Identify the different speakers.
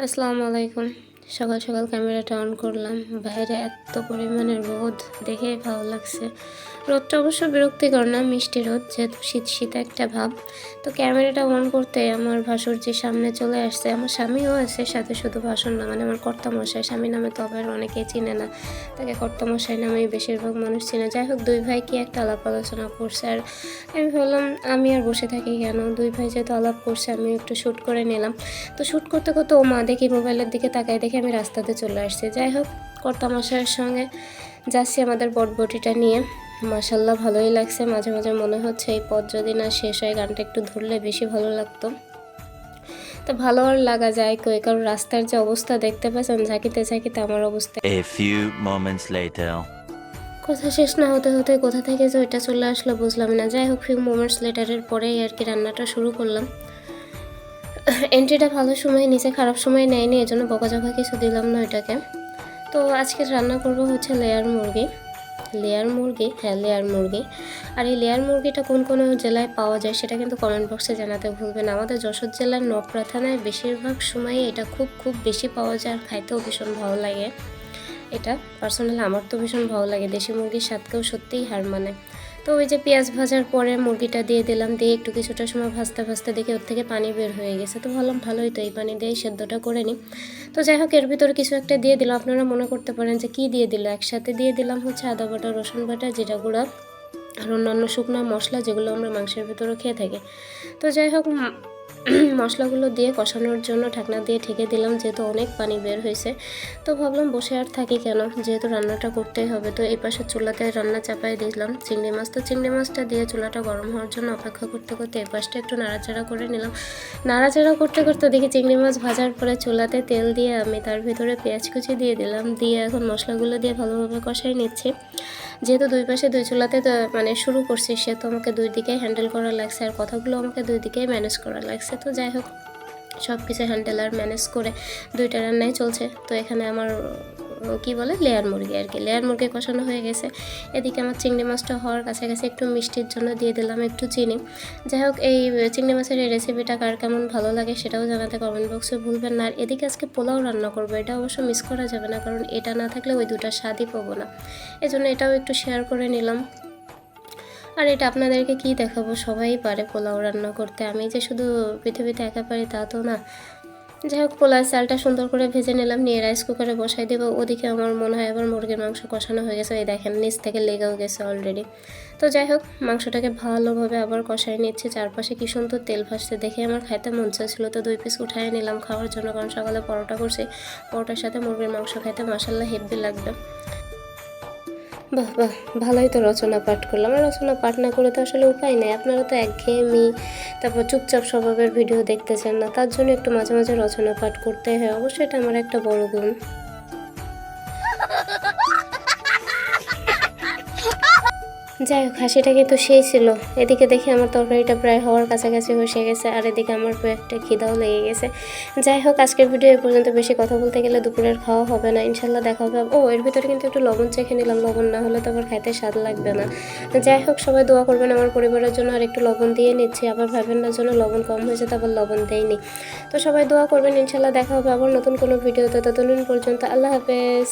Speaker 1: আসসালামু আলাইকুম। সকাল সকাল ক্যামেরাটা অন করলাম। বাইরে এত পরিমাণে রোদ দেখে ভালো লাগছে। রোদটা অবশ্য বিরক্তিকর না, মিষ্টি রোদ, যেহেতু শীত শীত একটা ভাব। তো ক্যামেরাটা অন করতে আমার ভাসুরজির সামনে চলে আসছে। আমার স্বামীও আছে সাথে, শুধু ভাসুর না, মানে আমার কর্তামশাই। স্বামী নামে তো আবার অনেকেই চিনে না, তাকে কর্তামশাই নামেই বেশিরভাগ মানুষ চিনে। যাই হোক, দুই ভাই কি একটা আলাপ আলোচনা করছে, আর আমি ভাবলাম আমি আর বসে থাকি কেন, দুই ভাই যেহেতু আলাপ করছে আমি একটু শ্যুট করে নিলাম। তো শ্যুট করতে করতে ও মা দেখি মোবাইলের দিকে তাকায়, দেখে আমি রাস্তাতে চলে আসছি। যাই হোক, কর্তামশাইয়ের সঙ্গে যাচ্ছি আমাদের বটবটিটা নিয়ে। মাশাল্লাহ ভালোই লাগছে। মাঝে মাঝে মনে হচ্ছে এই পথ যদি না শেষ হয়, গানটা একটু ধরলে বেশি ভালো লাগতো। তো ভালো আর লাগা যায় কই, কারণ রাস্তার যে অবস্থা দেখতে পাচ্ছেন, ঝাঁকিতে ঝাঁকিতে আমার অবস্থা।
Speaker 2: A few moments later.
Speaker 1: কথা শেষ না হতে হতে কোথা থেকে যে ওইটা চলে আসলো বুঝলাম না। যাই হোক, ফিউ মোমেন্টস লেটারের পরেই আর কি রান্নাটা শুরু করলাম। এন্ট্রিটা ভালো সময় নিচে, খারাপ সময় নেয়নি, এজন্য বকাঝকা কিছু দিলাম না ওইটাকে। তো আজকে রান্না করব হচ্ছে লেয়ার মুরগি। লেয়ার মুরগি। আর এই লেয়ার মুরগিটা কোন কোন জেলায় পাওয়া যায় সেটা কিন্তু কমেন্ট বক্সে জানাতে ভুলবেন। আমাদের যশোর জেলার নকরা থানায় বেশিরভাগ সময় এটা খুব খুব বেশি পাওয়া যায়, আর খাইতেও ভীষণ ভালো লাগে। এটা পার্সোনালি আমার তো ভীষণ ভালো লাগে, দেশি মুরগির স্বাদকেও সত্যিই হার মানে। তো ওই যে পেঁয়াজ ভাজার পরে মুরগিটা দিয়ে দিলাম, দিয়ে একটু কিছুটা সময় ভাজতে ভাজতে দেখে ওর থেকে পানি বের হয়ে গেছে। তো ভাবলাম ভালোই তো, এই পানি দিয়েই সেদ্ধটা করে নিই। তো যাই হোক, এর ভিতরে কিছু একটা দিয়ে দিলাম। আপনারা মনে করতে পারেন যে কী দিয়ে দিল, একসাথে দিয়ে দিলাম হচ্ছে আদা বাটা, রসুন বাটা, জিরা গুঁড়া আর অন্যান্য শুকনো মশলা, যেগুলো আমরা মাংসের ভিতরে খেয়ে থাকি। তো যাই হোক, মশলাগুলো দিয়ে কষানোর জন্য ঢাকনা দিয়ে ঢেকে দিলাম, যেহেতু অনেক পানি বের হয়েছে। তো ভাবলাম বসে আর থাকি কেন, যেহেতু রান্নাটা করতেই হবে। তো এই পাশে চুলাতে রান্না চাপাই দিলাম চিংড়ি মাছ। তো চিংড়ি মাছটা দিয়ে চুলাটা গরম হওয়ার জন্য অপেক্ষা করতে করতে এই পাশটা একটু নাড়াচাড়া করে নিলাম। নাড়াচাড়া করতে করতে দেখি চিংড়ি মাছ ভাজার পরে চুলাতে তেল দিয়ে আমি তার ভিতরে পেঁয়াজ কুচি দিয়ে দিলাম, দিয়ে এখন মশলাগুলো দিয়ে ভালোভাবে কষাই নিচ্ছি। যেহেতু দুই পাশে দুই চুলাতে তো মানে শুরু করছি, সেহেতু আমাকে দুই দিকেই হ্যান্ডেল করা লাগছে, আর কথাগুলো আমাকে দুই দিকেই ম্যানেজ করা লাগছে। তো যাই হোক, সব কিছু হ্যান্ডেল আর ম্যানেজ করে দুইটা রান্নাই চলছে। তো এখানে আমার কি বলে লেয়ার মুরগি আর কি, লেয়ার মুরগি কষানো হয়ে গেছে। এদিকে আমার চিংড়ি মাছটা হওয়ার কাছাকাছি, একটু মিষ্টির জন্য দিয়ে দিলাম একটু চিনি। যাই হোক, এই চিংড়ি মাছের এই রেসিপিটা কার কেমন ভালো লাগে সেটাও জানাতে কমেন্ট বক্সে ভুলবেন না। আর এদিকে আজকে পোলাও রান্না করবো, এটা অবশ্য মিস করা যাবে না, কারণ এটা না থাকলে ওই দুটার স্বাদই পাবো না। এজন্য এটাও একটু শেয়ার করে নিলাম। আর এটা আপনাদেরকে কি দেখাবো, সবাই পারে পোলাও রান্না করতে, আমি যে শুধু পৃথিবীতে একা পারি তা তো না। যাই হোক, পোলাও চালটা সুন্দর করে ভেজে নিলাম, নিয়ে রাইস কুকারে বসাই দেবো। ওদিকে আমার মনে হয় আবার মুরগির মাংস কষানো হয়ে গেছে, এই দেখেন নিচ থেকে লেগেও গেছে অলরেডি। তো যাই হোক, মাংসটাকে ভালোভাবে আবার কষাই নিচ্ছে। চারপাশে কি সুন্দর তেল ভাসছে, দেখে আমার খাইতে মন চাইছিল। তো 2 পিস উঠাই নিলাম খাওয়ার জন্য, কারণ সকালে পরোটা করছি, পরোটার সাথে মুরগির মাংস খাইতে মাশাল্লাহ হেব্বি লাগবে। বাহ বাহ, ভালোই তো রচনা পাঠ করলাম। আর রচনা পাঠ না করে তো আসলে উপায় নেই। আপনারা তো একঘেয়েমি, তারপর চুপচাপ স্বভাবের ভিডিও দেখতেছেন না, তার জন্য একটু মাঝে মাঝে রচনা পাঠ করতে হয়। অবশ্যই এটা আমার একটা বড় গুণ। যাই হোক, হাসিটা কিন্তু সেই ছিল। এদিকে দেখি আমার তরকারিটা প্রায় হওয়ার কাছাকাছি বসে গেছে, আর এদিকে আমার একটা খিদাও লেগে গেছে। যাই হোক, আজকের ভিডিও এ পর্যন্ত। বেশি কথা বলতে গেলে দুপুরের খাওয়া হবে না, ইনশাল্লাহ দেখা হবে। ও, এর ভিতরে কিন্তু একটু লবণ চেখে নিলাম, লবণ না হলে তো আবার খাইতে স্বাদ লাগবে না। যাই হোক, সবাই দোয়া করবেন আমার পরিবারের জন্য। আর একটু লবণ দিয়ে নিচ্ছি, আবার ভাবেন না জন্য লবণ কম হয়েছে, তারপর লবণ দেয়নি। তো সবাই দোয়া করবেন, ইনশাল্লাহ দেখা হবে আবার নতুন কোনো ভিডিওতে। ততদিন পর্যন্ত আল্লাহ হাফেজ।